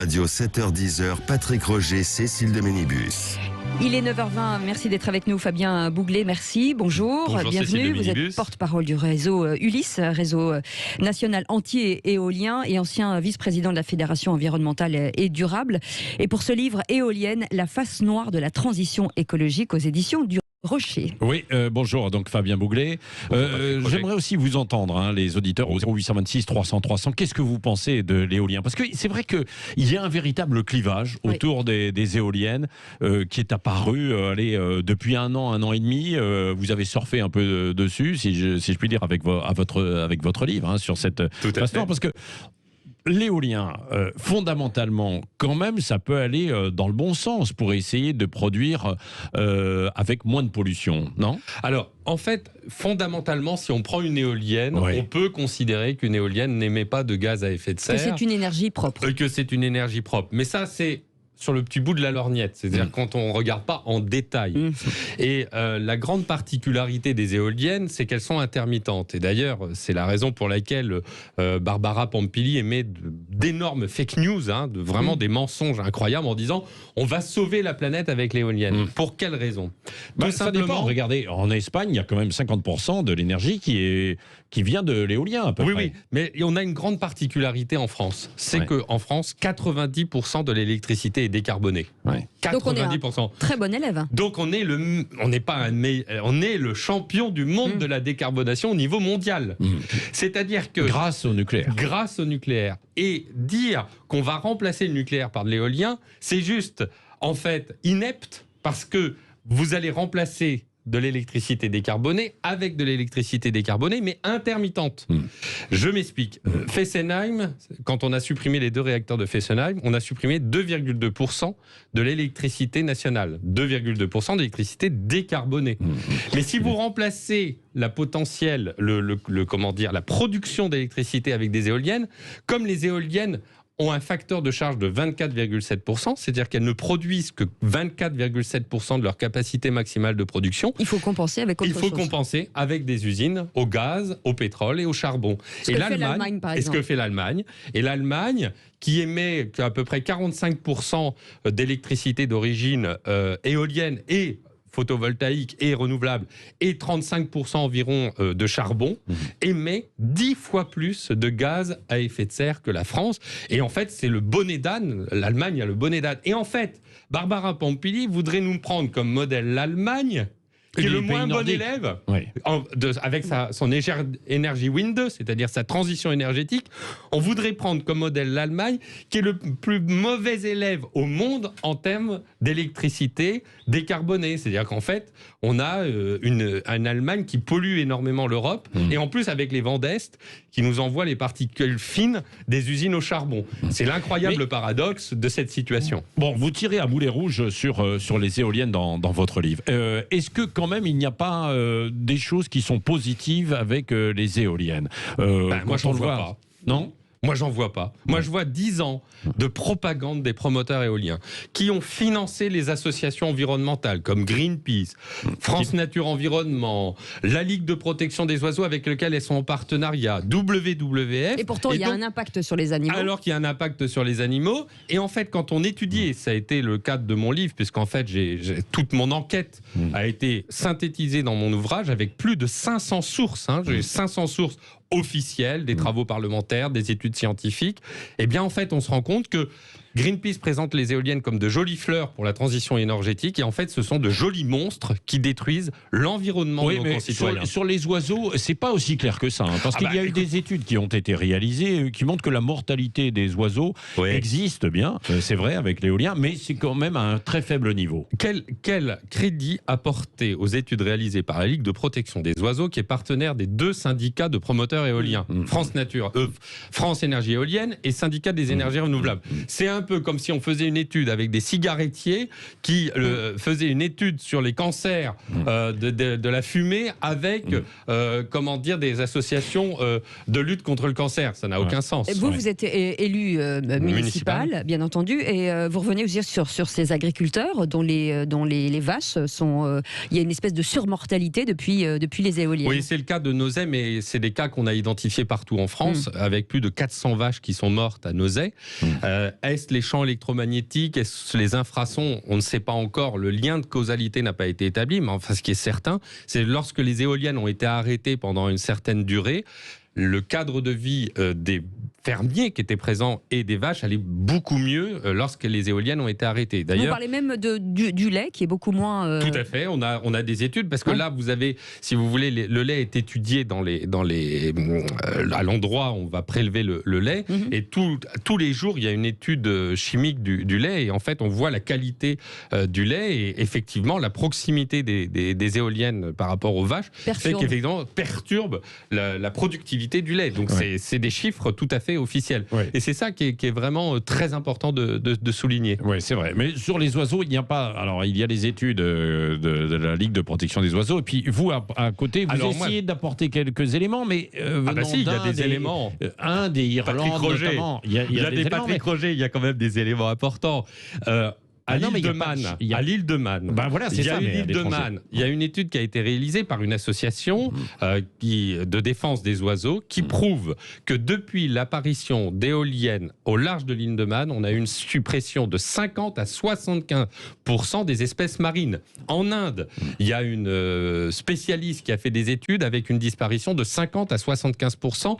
Radio 7h-10h, Patrick Roger, Cécile de Ménibus. Il est 9h20, merci d'être avec nous Fabien Bouglet, merci, bonjour bienvenue, vous êtes porte-parole du réseau Ulysse, réseau national anti-éolien et ancien vice-président de la Fédération environnementale et durable. Et pour ce livre Éolienne, la face noire de la transition écologique aux éditions du Rocher. Oui, bonjour, donc Fabien Bouglet. J'aimerais aussi vous entendre, les auditeurs au 0826 300 300. Qu'est-ce que vous pensez de l'éolien? Parce que c'est vrai qu'il y a un véritable clivage autour des éoliennes qui est apparu depuis un an et demi. Vous avez surfé un peu dessus, si je puis dire, avec votre livre sur cette question. Parce que l'éolien, fondamentalement, quand même, ça peut aller dans le bon sens pour essayer de produire avec moins de pollution, non? Alors, en fait, fondamentalement, si on prend une éolienne, on peut considérer qu'une éolienne n'émet pas de gaz à effet de serre. Que c'est une énergie propre. Que c'est une énergie propre. Mais ça, c'est sur le petit bout de la lorgnette, c'est-à-dire quand on ne regarde pas en détail. Et la grande particularité des éoliennes, c'est qu'elles sont intermittentes. Et d'ailleurs, c'est la raison pour laquelle Barbara Pompili émet d'énormes fake news, vraiment des mensonges incroyables en disant on va sauver la planète avec l'éolienne. Pour quelle raison? Ça dépend. Regardez, en Espagne, il y a quand même 50% de l'énergie qui vient de l'éolien, à peu près. Oui, mais on a une grande particularité en France. C'est qu'en France, 90% de l'électricité est décarbonée. 90%. Donc on est un très bon élève. Donc on est le champion du monde de la décarbonation au niveau mondial. C'est-à-dire que grâce au nucléaire. Grâce au nucléaire. Et dire qu'on va remplacer le nucléaire par de l'éolien, c'est juste en fait inepte, parce que vous allez remplacer de l'électricité décarbonée avec de l'électricité décarbonée, mais intermittente. Je m'explique. Fessenheim, quand on a supprimé les 2 réacteurs de Fessenheim, on a supprimé 2,2% de l'électricité nationale. 2,2% d'électricité décarbonée. Mais si vous remplacez la potentielle, la production d'électricité avec des éoliennes, comme les éoliennes ont un facteur de charge de 24,7%, c'est-à-dire qu'elles ne produisent que 24,7% de leur capacité maximale de production. Il faut compenser avec autre chose. Il faut compenser avec des usines au gaz, au pétrole et au charbon. Ce que fait l'Allemagne, par exemple. Et ce que fait l'Allemagne. Et l'Allemagne, qui émet à peu près 45% d'électricité d'origine éolienne et photovoltaïque et renouvelable, et 35% environ de charbon, émet 10 fois plus de gaz à effet de serre que la France. Et en fait, c'est le bonnet d'âne. L'Allemagne a le bonnet d'âne. Et en fait, Barbara Pompili voudrait nous prendre comme modèle l'Allemagne, qui est le moins bon élève, avec son énergie Wind 2, c'est-à-dire sa transition énergétique. On voudrait prendre comme modèle l'Allemagne, qui est le plus mauvais élève au monde en termes d'électricité décarbonée. C'est-à-dire qu'en fait, on a une Allemagne qui pollue énormément l'Europe, et en plus avec les vents d'Est, qui nous envoient les particules fines des usines au charbon. C'est l'incroyable paradoxe de cette situation. Bon, vous tirez à boulet rouge sur les éoliennes dans votre livre. Est-ce que quand même il n'y a pas des choses qui sont positives avec les éoliennes? Moi, j'en vois pas. Non? Moi, j'en vois pas. Moi, je vois 10 ans de propagande des promoteurs éoliens qui ont financé les associations environnementales comme Greenpeace, France Nature Environnement, la Ligue de protection des oiseaux avec lequel elles sont en partenariat, WWF. Et pourtant, il y a un impact sur les animaux. Alors qu'il y a un impact sur les animaux. Et en fait, quand on étudie, et ça a été le cadre de mon livre, puisqu'en fait, toute mon enquête a été synthétisée dans mon ouvrage avec plus de 500 sources. J'ai 500 sources officielles, des travaux parlementaires, des études scientifiques. Eh bien, en fait, on se rend compte que Greenpeace présente les éoliennes comme de jolies fleurs pour la transition énergétique, et en fait, ce sont de jolis monstres qui détruisent l'environnement de nos concitoyens. Sur les oiseaux, c'est pas aussi clair que ça, parce qu'il y a eu des études qui ont été réalisées qui montrent que la mortalité des oiseaux existe bien, c'est vrai, avec l'éolien, mais c'est quand même à un très faible niveau. Quel crédit apporté aux études réalisées par la Ligue de protection des oiseaux, qui est partenaire des 2 syndicats de promoteurs éoliens, France Nature, France Énergie Éolienne et Syndicat des énergies renouvelables. C'est un peu comme si on faisait une étude avec des cigarettiers qui faisaient une étude sur les cancers de la fumée avec des associations de lutte contre le cancer. Ça n'a aucun sens. Et vous êtes élu municipal, bien entendu, et vous revenez aussi sur ces agriculteurs dont les vaches sont... il y a une espèce de surmortalité depuis les éoliennes. Oui, c'est le cas de Nozay, mais c'est des cas qu'on a identifiés partout en France, avec plus de 400 vaches qui sont mortes à Nozay. Est Est-ce les champs électromagnétiques, est-ce les infrasons? On ne sait pas encore. Le lien de causalité n'a pas été établi. Mais enfin, ce qui est certain, c'est lorsque les éoliennes ont été arrêtées pendant une certaine durée, le cadre de vie des fermiers qui étaient présents et des vaches allait beaucoup mieux lorsque les éoliennes ont été arrêtées. Vous parlez même du lait qui est beaucoup moins... Tout à fait, on a des études parce que là vous avez, si vous voulez, le lait est étudié à l'endroit où on va prélever le lait et tous les jours il y a une étude chimique du lait et en fait on voit la qualité du lait et effectivement la proximité des éoliennes par rapport aux vaches fait qu'effectivement perturbe la productivité du lait. Donc c'est des chiffres tout à fait officiel. Et c'est ça qui est vraiment très important de souligner. Oui, c'est vrai. Mais sur les oiseaux, il n'y a pas... Alors, il y a les études de la Ligue de protection des oiseaux. Et puis, vous, à côté, vous essayez d'apporter quelques éléments, mais il y a des éléments. Des Irlandes, notamment. Il y a des Patrick Roger, il y a quand même des éléments importants. À l'île de Man, il y a une étude qui a été réalisée par une association de défense des oiseaux qui prouve que depuis l'apparition d'éoliennes au large de l'île de Man, on a eu une suppression de 50 à 75% des espèces marines. En Inde, il y a une spécialiste qui a fait des études avec une disparition de 50 à 75%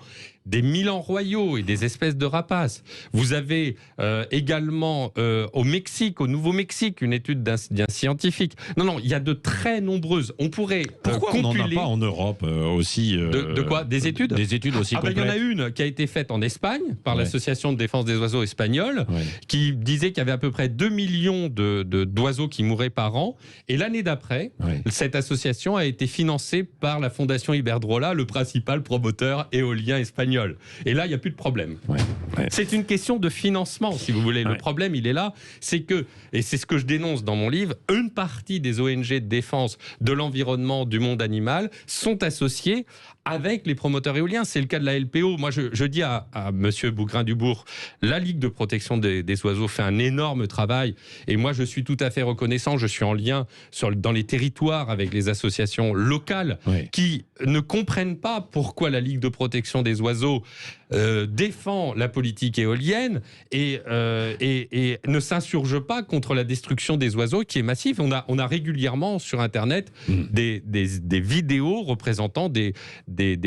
des milans royaux et des espèces de rapaces. Vous avez également au Mexique, au Nouveau-Mexique, une étude d'un scientifique. Non, il y a de très nombreuses. On pourrait Pourquoi on n'en a pas en Europe aussi de quoi? Des études? Des études aussi complètes. Il y en a une qui a été faite en Espagne par l'Association de défense des oiseaux espagnole qui disait qu'il y avait à peu près 2 millions d'oiseaux qui mouraient par an. Et l'année d'après, cette association a été financée par la Fondation Iberdrola, le principal promoteur éolien espagnol. Et là, il n'y a plus de problème. C'est une question de financement, si vous voulez. Le problème, il est là. C'est que, et c'est ce que je dénonce dans mon livre, une partie des ONG de défense de l'environnement, du monde animal, sont associées avec les promoteurs éoliens. C'est le cas de la LPO. Moi, je dis à monsieur Bougrain-Dubourg, la Ligue de protection des oiseaux fait un énorme travail. Et moi, je suis tout à fait reconnaissant. Je suis en lien dans les territoires avec les associations locales qui ne comprennent pas pourquoi la Ligue de protection des oiseaux défend la politique éolienne et ne s'insurge pas contre la destruction des oiseaux qui est massive. On a régulièrement sur Internet des vidéos représentant des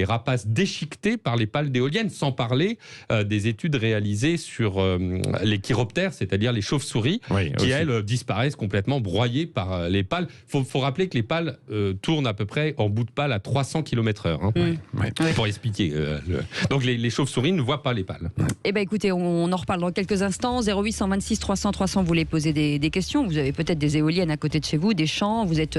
rapaces déchiquetés par les pales d'éoliennes, sans parler des études réalisées sur les chiroptères, c'est-à-dire les chauves-souris, qui elles disparaissent complètement broyées par les pales. Faut rappeler que les pales tournent à peu près en bout de pale à 300 km/h. Pour expliquer. Donc les chauves-souris ne voient pas les pales. Eh bien écoutez, on en reparle dans quelques instants. 0826 300 300, vous voulez poser des questions. Vous avez peut-être des éoliennes à côté de chez vous, des champs, vous êtes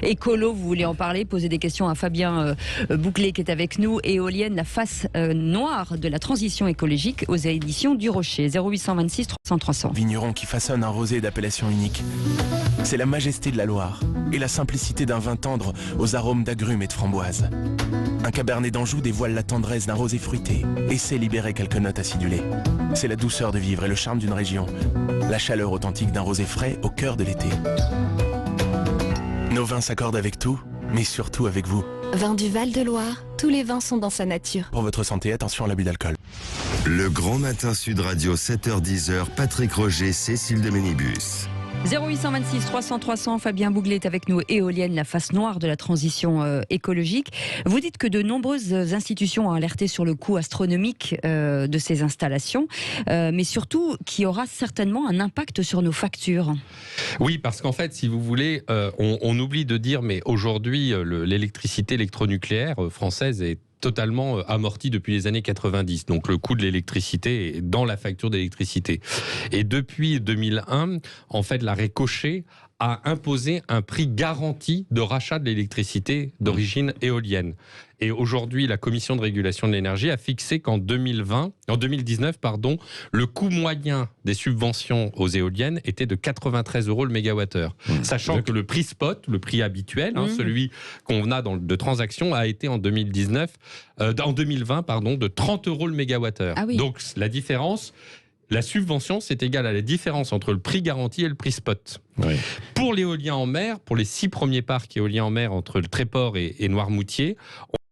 écolo, vous voulez en parler, poser des questions à Fabien Bouglé qui est avec nous. Éolienne, la face noire de la transition écologique aux éditions du Rocher. 0826 300 300. Vigneron qui façonne un rosé d'appellation unique. C'est la majesté de la Loire et la simplicité d'un vin tendre aux arômes d'agrumes et de framboises. Un cabernet d'Anjou dévoile la tendresse d'un rosé fruité et sait libérer quelques notes acidulées. C'est la douceur de vivre et le charme d'une région. La chaleur authentique d'un rosé frais au cœur de l'été. Nos vins s'accordent avec tout, mais surtout avec vous. Vin du Val-de-Loire, tous les vins sont dans sa nature. Pour votre santé, attention à l'abus d'alcool. Le Grand Matin Sud Radio, 7h-10h, Patrick Roger, Cécile de Ménibus. 0826 300 300, Fabien Bouglé est avec nous. Éolienne, la face noire de la transition écologique. Vous dites que de nombreuses institutions ont alerté sur le coût astronomique de ces installations, mais surtout qui aura certainement un impact sur nos factures. Oui, parce qu'en fait, si vous voulez, on oublie de dire, mais aujourd'hui, l'électricité électronucléaire française est totalement amorti depuis les années 90. Donc le coût de l'électricité est dans la facture d'électricité. Et depuis 2001, en fait, la Récochet a imposé un prix garanti de rachat de l'électricité d'origine éolienne. Et aujourd'hui, la Commission de régulation de l'énergie a fixé qu'en 2019, le coût moyen des subventions aux éoliennes était de 93 € le mégawattheure. Sachant que le prix spot, le prix habituel, celui qu'on a de transaction, a été en 2020, de 30 € le mégawattheure. Ah oui. Donc la différence... La subvention, c'est égal à la différence entre le prix garanti et le prix spot. Oui. Pour l'éolien en mer, pour les 6 premiers parcs éoliens en mer entre le Tréport et Noirmoutier,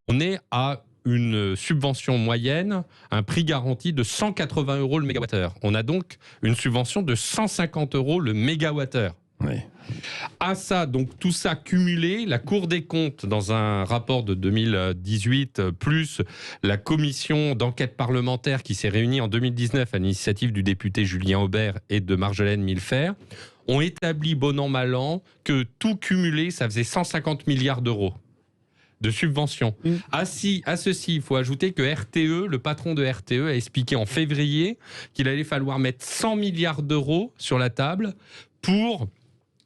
on est à une subvention moyenne, un prix garanti de 180 € le mégawattheure. On a donc une subvention de 150 € le mégawattheure. Oui. À ça, donc tout ça cumulé, la Cour des comptes, dans un rapport de 2018, plus la commission d'enquête parlementaire qui s'est réunie en 2019 à l'initiative du député Julien Aubert et de Marjolaine Milfer, ont établi bon an mal an que tout cumulé, ça faisait 150 milliards d'euros de subventions. À ceci, il faut ajouter que RTE, le patron de RTE, a expliqué en février qu'il allait falloir mettre 100 milliards d'euros sur la table pour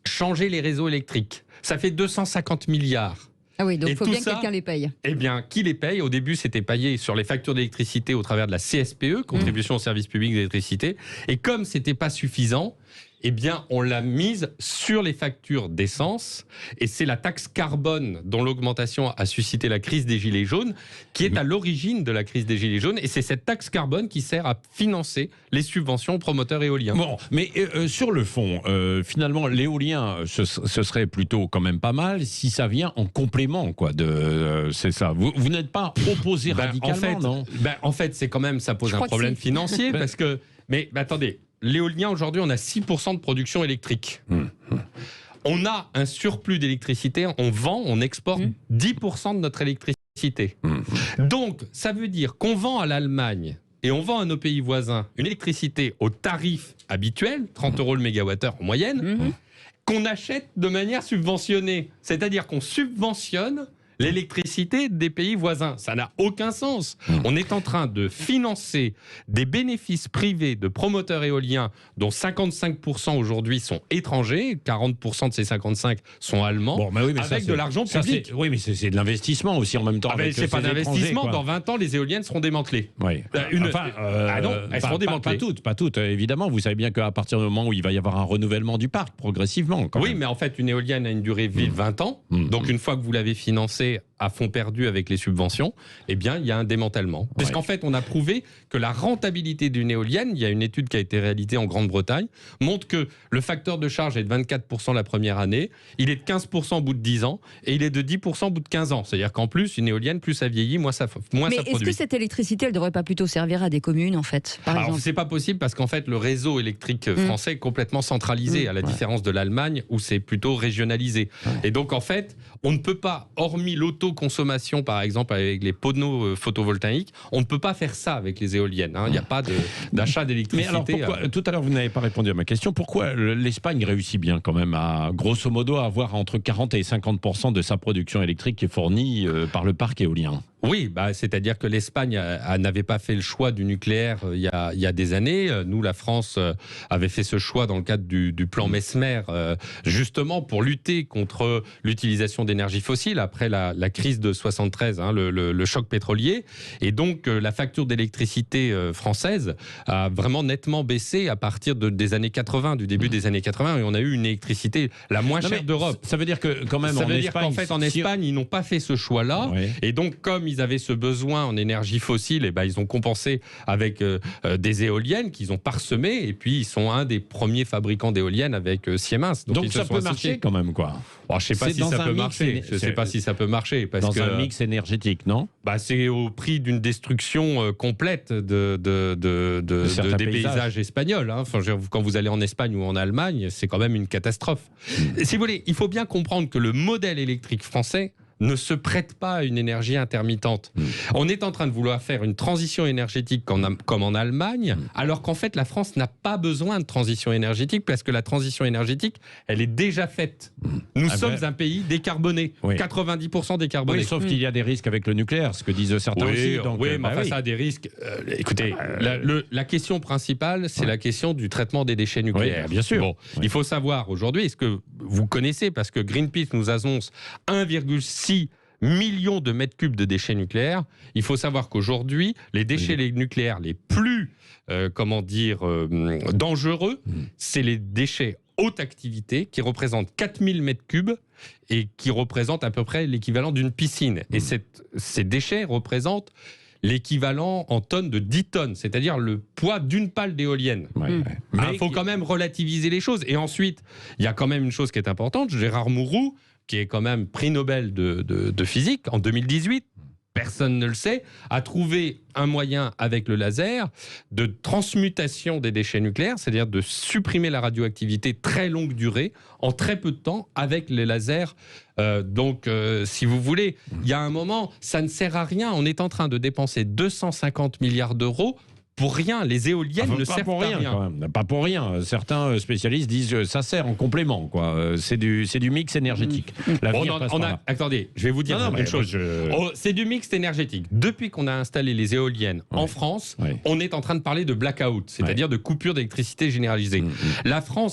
changer les réseaux électriques. Ça fait 250 milliards. Ah oui, donc il faut bien ça, que quelqu'un les paye. Eh bien, qui les paye? Au début, c'était payé sur les factures d'électricité au travers de la CSPE, contribution au service public d'électricité. Et comme c'était pas suffisant, eh bien, on l'a mise sur les factures d'essence. Et c'est la taxe carbone dont l'augmentation a suscité la crise des Gilets jaunes qui est à l'origine de la crise des Gilets jaunes. Et c'est cette taxe carbone qui sert à financer les subventions aux promoteurs éoliens. Bon, mais sur le fond, finalement, l'éolien, ce serait plutôt quand même pas mal si ça vient en complément, quoi. C'est ça. Vous n'êtes pas opposé radicalement, non? En fait, c'est quand même, ça pose un problème financier parce que. Mais attendez. L'éolien, aujourd'hui, on a 6% de production électrique. On a un surplus d'électricité, on vend, on exporte 10% de notre électricité. Donc, ça veut dire qu'on vend à l'Allemagne et on vend à nos pays voisins une électricité au tarif habituel, 30 € le mégawattheure en moyenne, qu'on achète de manière subventionnée. C'est-à-dire qu'on subventionne l'électricité des pays voisins. Ça n'a aucun sens. On est en train de financer des bénéfices privés de promoteurs éoliens dont 55% aujourd'hui sont étrangers, 40% de ces 55 sont allemands, bon, oui, mais avec ça, de l'argent public. Oui, mais c'est de l'investissement aussi en même temps. C'est pas d'investissement. Dans 20 ans, les éoliennes seront démantelées. Oui. Non, elles seront démantelées. Pas toutes, évidemment. Vous savez bien qu'à partir du moment où il va y avoir un renouvellement du parc, progressivement. Oui, mais en fait, une éolienne a une durée de vie de 20 ans. Donc, une fois que vous l'avez financée à fond perdu avec les subventions, eh bien, il y a un démantèlement. Parce qu'en fait, on a prouvé que la rentabilité d'une éolienne, il y a une étude qui a été réalisée en Grande-Bretagne, montre que le facteur de charge est de 24% la première année, il est de 15% au bout de 10 ans, et il est de 10% au bout de 15 ans. C'est-à-dire qu'en plus, une éolienne, plus ça vieillit, moins ça produit. Mais est-ce que cette électricité, elle ne devrait pas plutôt servir à des communes, en fait, par exemple ? C'est pas possible parce qu'en fait, le réseau électrique français est complètement centralisé, à la différence de l'Allemagne, où c'est plutôt régionalisé. Et donc, en fait, on ne peut pas, hormis l'autoconsommation, par exemple, avec les panneaux photovoltaïques, on ne peut pas faire ça avec les éoliennes. Il n'y a pas d'achat d'électricité. Mais alors, pourquoi, tout à l'heure, vous n'avez pas répondu à ma question. Pourquoi l'Espagne réussit bien quand même à, grosso modo, à avoir entre 40 et 50% de sa production électrique qui est fournie par le parc éolien ? Oui, c'est-à-dire que l'Espagne n'avait pas fait le choix du nucléaire il y a des années. Nous, la France, avait fait ce choix dans le cadre du plan Messmer, justement pour lutter contre l'utilisation d'énergie fossile après la crise de 73, le choc pétrolier. Et donc, la facture d'électricité française a vraiment nettement baissé à partir des années 80, du début des années 80, et on a eu une électricité la moins chère d'Europe. Ça veut dire que quand même en Espagne, ils n'ont pas fait ce choix-là. Oui. Et donc, comme ils avaient ce besoin en énergie fossile, ils ont compensé avec des éoliennes qu'ils ont parsemées, et puis ils sont un des premiers fabricants d'éoliennes avec Siemens. Donc ça peut marcher quand même, quoi. Je ne sais pas si ça peut marcher. Je sais pas si ça peut marcher. Dans un mix énergétique, non ? C'est au prix d'une destruction complète des paysages espagnols. Quand vous allez en Espagne ou en Allemagne, c'est quand même une catastrophe. Si vous voulez, il faut bien comprendre que le modèle électrique français ne se prête pas à une énergie intermittente. On est en train de vouloir faire une transition énergétique comme en Allemagne, alors qu'en fait, la France n'a pas besoin de transition énergétique parce que la transition énergétique, elle est déjà faite. Nous sommes un pays décarboné, 90% décarboné. Oui, sauf qu'il y a des risques avec le nucléaire, ce que disent certains aussi. Donc, ça a des risques. Écoutez, la question principale, c'est la question du traitement des déchets nucléaires. Oui, bien sûr. Il faut savoir aujourd'hui, est-ce que vous connaissez, parce que Greenpeace nous annonce 1,6 millions de mètres cubes de déchets nucléaires. Il faut savoir qu'aujourd'hui, les déchets nucléaires les plus dangereux, c'est les déchets haute activité qui représentent 4000 mètres cubes et qui représentent à peu près l'équivalent d'une piscine. Et ces déchets représentent l'équivalent en tonnes de 10 tonnes, c'est-à-dire le poids d'une pale d'éolienne. Il faut quand même relativiser les choses. Et ensuite, il y a quand même une chose qui est importante. Gérard Mourou, qui est quand même prix Nobel de physique en 2018, personne ne le sait, a trouvé un moyen avec le laser de transmutation des déchets nucléaires, c'est-à-dire de supprimer la radioactivité très longue durée en très peu de temps avec les lasers. Donc, si vous voulez, il y a un moment, ça ne sert à rien. On est en train de dépenser 250 milliards d'euros pour rien. Les éoliennes ne servent à rien. Quand même. Pas pour rien. Certains spécialistes disent que ça sert en complément. C'est du mix énergétique. Attendez, je vais vous dire une chose. C'est du mix énergétique. Depuis qu'on a installé les éoliennes en France, on est en train de parler de blackout, c'est-à-dire de coupure d'électricité généralisée.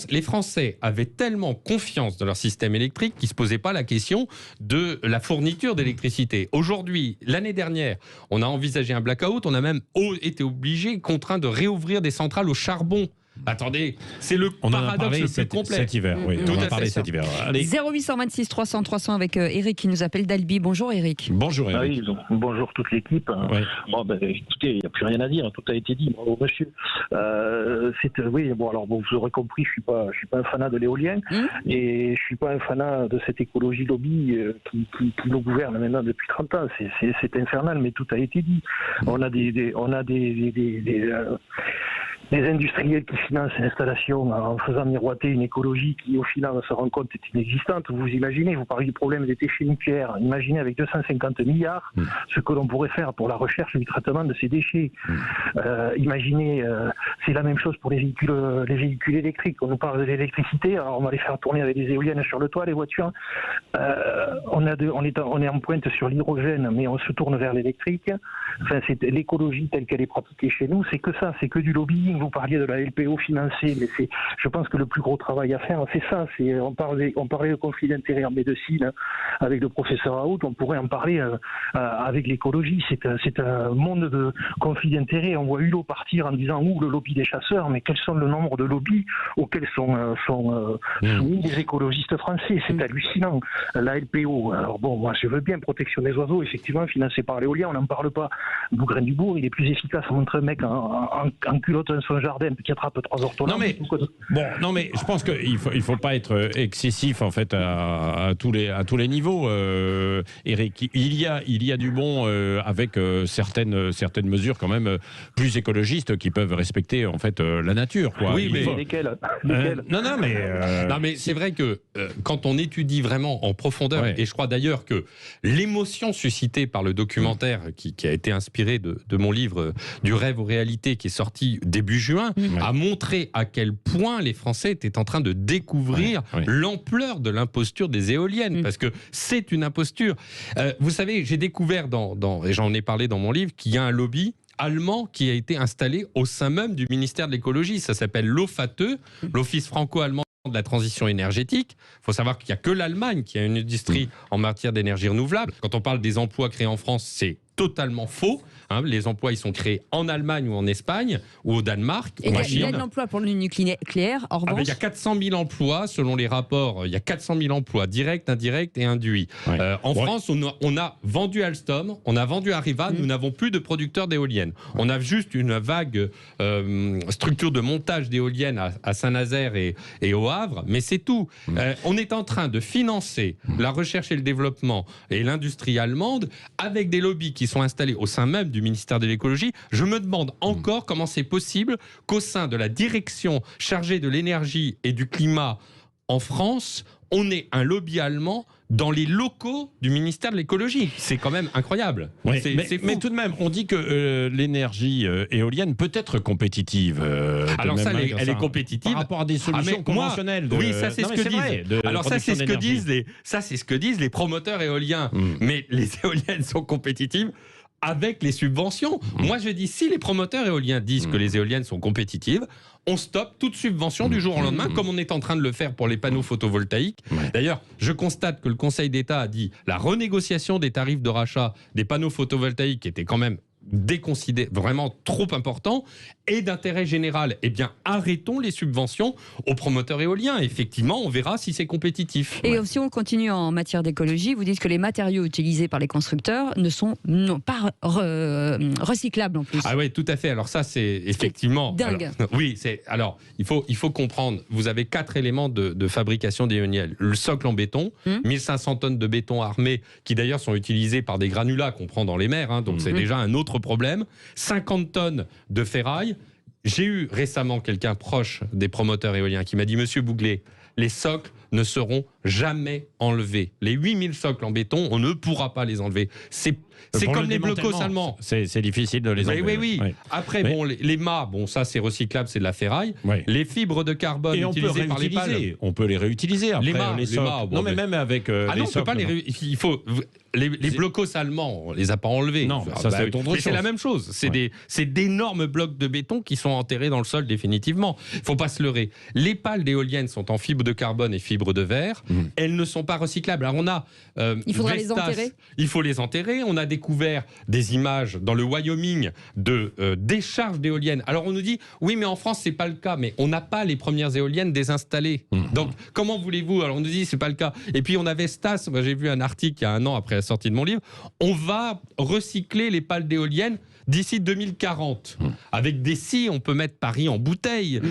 Les Français avaient tellement confiance dans leur système électrique qu'ils ne se posaient pas la question de la fourniture d'électricité. Aujourd'hui, l'année dernière, on a envisagé un blackout, on a même été contraint de réouvrir des centrales au charbon. Attendez, c'est le paradoxe le plus complet. Cet hiver, oui. On en a parlé cet hiver. Allez. 0826 300 300 avec Eric qui nous appelle d'Albi. Bonjour Eric. Bonjour Eric. Oui, bonjour toute l'équipe. Ouais. Bon, écoutez, il n'y a plus rien à dire, tout a été dit. Bravo monsieur. Vous aurez compris, je suis pas un fanat de l'éolien et je suis pas un fanat de cette écologie lobby qui nous gouverne maintenant depuis 30 ans. C'est infernal, mais tout a été dit. On a des industriels qui financent l'installation en faisant miroiter une écologie qui, au final, on se rend compte est inexistante. Vous imaginez, vous parlez du problème des déchets nucléaires. Imaginez avec 250 milliards ce que l'on pourrait faire pour la recherche du traitement de ces déchets. Imaginez, c'est la même chose pour les véhicules électriques. On nous parle de l'électricité, alors on va les faire tourner avec des éoliennes sur le toit, les voitures. On est en pointe sur l'hydrogène, mais on se tourne vers l'électrique. Enfin, c'est l'écologie telle qu'elle est pratiquée chez nous, c'est que ça, c'est que du lobbying. Vous parliez de la LPO financée, mais je pense que le plus gros travail à faire, c'est ça. On parlait de conflit d'intérêts en médecine avec le professeur Raoult, on pourrait en parler avec l'écologie. C'est un monde de conflit d'intérêts. On voit Hulot partir en disant le lobby des chasseurs, mais quels sont le nombre de lobbies auxquels sont soumis les écologistes français? C'est hallucinant. La LPO, alors bon, moi je veux bien protection des oiseaux, effectivement, financée par l'éolien, on n'en parle pas. Bougrain-Dubourg, il est plus efficace à montrer un mec en culotte dans son jardin qui attrape 3 ortolans. Non mais je pense qu'il faut pas être excessif en fait à tous les niveaux. Eric, il y a du bon avec certaines mesures quand même plus écologistes qui peuvent respecter en fait la nature. Oui, mais lesquelles Non, mais c'est vrai que quand on étudie vraiment en profondeur, et je crois d'ailleurs que l'émotion suscitée par le documentaire qui a été inspiré de mon livre Du rêve aux réalités qui est sorti début juin, a montré à quel point les Français étaient en train de découvrir l'ampleur de l'imposture des éoliennes, parce que c'est une imposture. Vous savez, j'ai découvert, et j'en ai parlé dans mon livre, qu'il y a un lobby allemand qui a été installé au sein même du ministère de l'écologie. Ça s'appelle l'OFATE, l'Office franco-allemand de la transition énergétique. Il faut savoir qu'il n'y a que l'Allemagne qui a une industrie en matière d'énergie renouvelable. Quand on parle des emplois créés en France, c'est totalement faux. Les emplois, ils sont créés en Allemagne ou en Espagne ou au Danemark. Et il y a de l'emploi pour le nucléaire, en revanche. Il y a 400 000 emplois, selon les rapports. Il y a 400 000 emplois directs, indirects et induits. En France, on a vendu Alstom, on a vendu Arriva, nous n'avons plus de producteurs d'éoliennes. On a juste une vague structure de montage d'éoliennes à Saint-Nazaire et au Havre, mais c'est tout. On est en train de financer la recherche et le développement et l'industrie allemande avec des lobbies qui sont installés au sein même du ministère de l'écologie. Je me demande encore comment c'est possible qu'au sein de la direction chargée de l'énergie et du climat en France, on ait un lobby allemand dans les locaux du ministère de l'écologie. C'est quand même incroyable. Mais tout de même, on dit que l'énergie éolienne peut être compétitive. Alors ça, elle est compétitive par rapport à des solutions conventionnelles. Oui, ça c'est ce que disent les promoteurs éoliens. Mais les éoliennes sont compétitives avec les subventions. Moi, je dis, si les promoteurs éoliens disent que les éoliennes sont compétitives, on stoppe toute subvention du jour au lendemain, comme on est en train de le faire pour les panneaux photovoltaïques. D'ailleurs, je constate que le Conseil d'État a dit la renégociation des tarifs de rachat des panneaux photovoltaïques était quand même vraiment trop important et d'intérêt général. Eh bien, arrêtons les subventions aux promoteurs éoliens. Effectivement, on verra si c'est compétitif. Et si on continue en matière d'écologie, vous dites que les matériaux utilisés par les constructeurs ne sont pas recyclables en plus. Ah oui, tout à fait. Alors ça, c'est effectivement... dingue. Alors, il faut comprendre, vous avez 4 éléments de fabrication d'éoliennes. Le socle en béton, 1500 tonnes de béton armé, qui d'ailleurs sont utilisés par des granulats qu'on prend dans les mers, donc c'est déjà un autre problème. 50 tonnes de ferraille. J'ai eu récemment quelqu'un proche des promoteurs éoliens qui m'a dit « Monsieur Bouglet, les socles ne seront jamais enlevés. Les 8000 socles en béton, on ne pourra pas les enlever. C'est comme les blocos allemands. » C'est difficile de les enlever. Oui. Après, les mâts, ça c'est recyclable, c'est de la ferraille. Les fibres de carbone utilisées par les pales. On peut les réutiliser après. Les mâts. Non, mais même avec les on peut pas il faut... Les blocos allemands, on les a pas enlevés. Non, ça c'est autre chose. Mais c'est la même chose. C'est d'énormes blocs de béton qui sont enterrés dans le sol définitivement. Il faut pas se leurrer. Les pales d'éoliennes sont en fibres de carbone et fibres de verre. Elles ne sont pas recyclables. Alors on a il faudra les enterrer. Il faut les enterrer. On a découvert des images dans le Wyoming de décharges d'éoliennes. Alors on nous dit oui, mais en France c'est pas le cas. Mais on n'a pas les premières éoliennes désinstallées. Donc comment voulez-vous? Alors on nous dit c'est pas le cas. Et puis on avait Stas. Moi j'ai vu un article il y a un an après la sortie de mon livre. On va recycler les pales d'éoliennes d'ici 2040. Avec des scies, on peut mettre Paris en bouteille.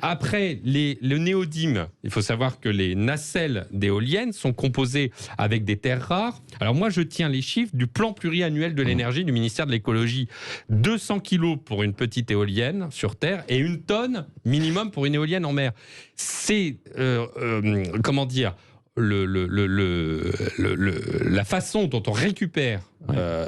Après, le néodyme, il faut savoir que les nacelles d'éoliennes sont composées avec des terres rares. Alors moi, je tiens les chiffres du plan pluriannuel de l'énergie du ministère de l'écologie. 200 kilos pour une petite éolienne sur Terre et 1 tonne minimum pour une éolienne en mer. C'est, comment dire... la façon dont on récupère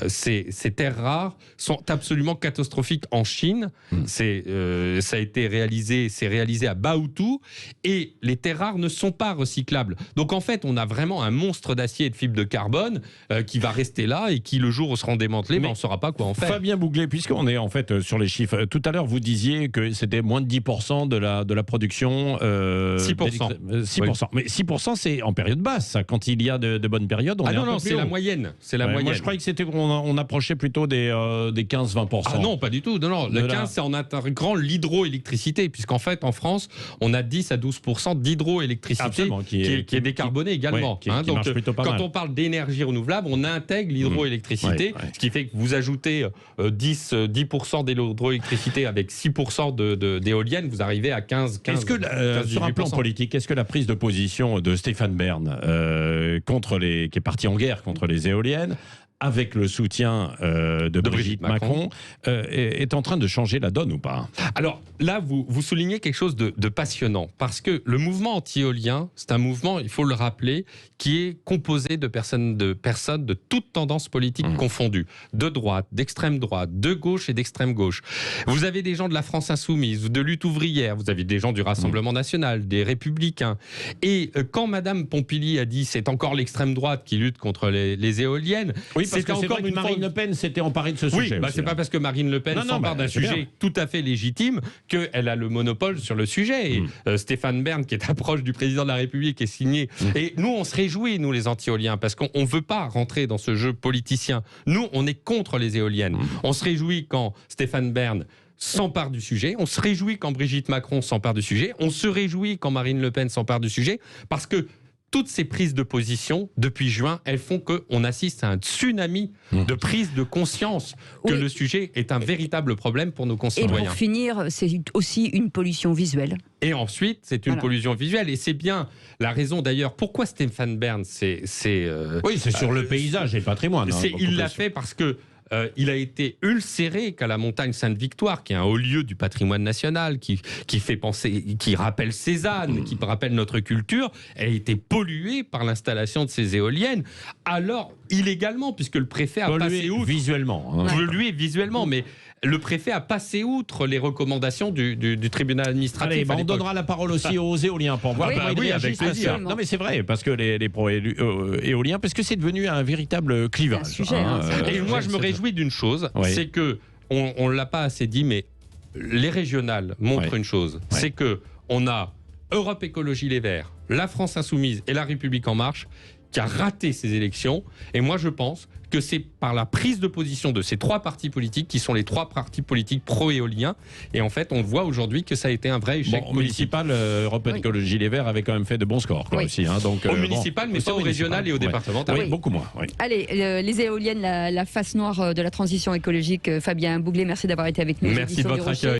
ces terres rares sont absolument catastrophiques en Chine. Ça a été réalisé, c'est réalisé à Baotou et les terres rares ne sont pas recyclables. Donc en fait, on a vraiment un monstre d'acier et de fibre de carbone qui va rester là et qui le jour où seront démantelés, on ne saura pas quoi en faire. Fabien Bouglet, puisqu'on est en fait sur les chiffres, tout à l'heure vous disiez que c'était moins de 10% de la production. 6%. 6%. Mais 6% c'est en période basse, ça. Quand il y a de bonnes périodes, on est un peu plus c'est haut. la moyenne. C'est la moyenne. Moi je croyais que on approchait plutôt des 15-20%. Ah non, pas du tout. Non. Le 15, c'est en intégrant l'hydroélectricité, puisqu'en fait, en France, on a 10 à 12% d'hydroélectricité qui est décarbonée également. Qui marche plutôt pas mal. Quand on parle d'énergie renouvelable, on intègre l'hydroélectricité, ce qui fait que vous ajoutez 10% d'hydroélectricité avec 6% d'éoliennes, vous arrivez à 15. Est-ce que sur un plan politique, est-ce que la prise de position de Stéphane Bern, qui est parti en guerre contre les éoliennes, avec le soutien de Brigitte Macron, est en train de changer la donne ou pas? Alors là, vous soulignez quelque chose de passionnant, parce que le mouvement anti-éolien, c'est un mouvement, il faut le rappeler, qui est composé de personnes de toutes tendances politiques confondues, de droite, d'extrême droite, de gauche et d'extrême gauche. Vous avez des gens de la France Insoumise, de lutte ouvrière, vous avez des gens du Rassemblement National, des Républicains. Et quand Madame Pompili a dit c'est encore l'extrême droite qui lutte contre les éoliennes, oui, parce que c'est vrai que Marine Le Pen s'était emparée de ce sujet. Oui, c'est pas parce que Marine Le Pen s'empare d'un sujet tout à fait légitime qu'elle a le monopole sur le sujet. Et Stéphane Bern, qui est un proche du président de la République, est signé. Et nous, on se réjouit, nous, les anti-éoliens, parce qu'on ne veut pas rentrer dans ce jeu politicien. Nous, on est contre les éoliennes. On se réjouit quand Stéphane Bern s'empare du sujet. On se réjouit quand Brigitte Macron s'empare du sujet. On se réjouit quand Marine Le Pen s'empare du sujet, parce que toutes ces prises de position, depuis juin, elles font qu'on assiste à un tsunami de prise de conscience que le sujet est un véritable problème pour nos concitoyens. Et pour finir, c'est aussi une pollution visuelle. Et ensuite, c'est une pollution visuelle. Et c'est bien la raison d'ailleurs pourquoi Stéphane Bern, c'est sur le paysage et le patrimoine. Il l'a fait parce que il a été ulcéré qu'à la montagne Sainte-Victoire, qui est un haut lieu du patrimoine national, qui fait penser, qui rappelle Cézanne, qui rappelle notre culture, a été polluée par l'installation de ces éoliennes. Alors, illégalement, puisque le préfet a passé outre. Visuellement. Pollué visuellement, mais le préfet a passé outre les recommandations du tribunal administratif. Allez, on donnera la parole aussi aux éoliens pour voir comment ils réagissent. Avec plaisir. Non mais c'est vrai, parce que les pro-éoliens, parce que c'est devenu un véritable clivage. Sujet, et moi je me réjouis d'une chose, c'est que on l'a pas assez dit, mais les régionales montrent une chose, c'est que on a Europe Écologie Les Verts, la France Insoumise et la République En Marche qui a raté ces élections. Et moi, je pense que c'est par la prise de position de ces 3 partis politiques qui sont les 3 partis politiques pro-éoliens. Et en fait, on voit aujourd'hui que ça a été un vrai échec. Au municipal, Europe Écologie Les Verts avait quand même fait de bons scores aussi. Hein, donc, au municipal, mais pas au régional et au départemental. Oui, beaucoup moins. Oui. Allez, les éoliennes, la face noire de la transition écologique. Fabien Bouglet, merci d'avoir été avec nous. Merci de votre accueil.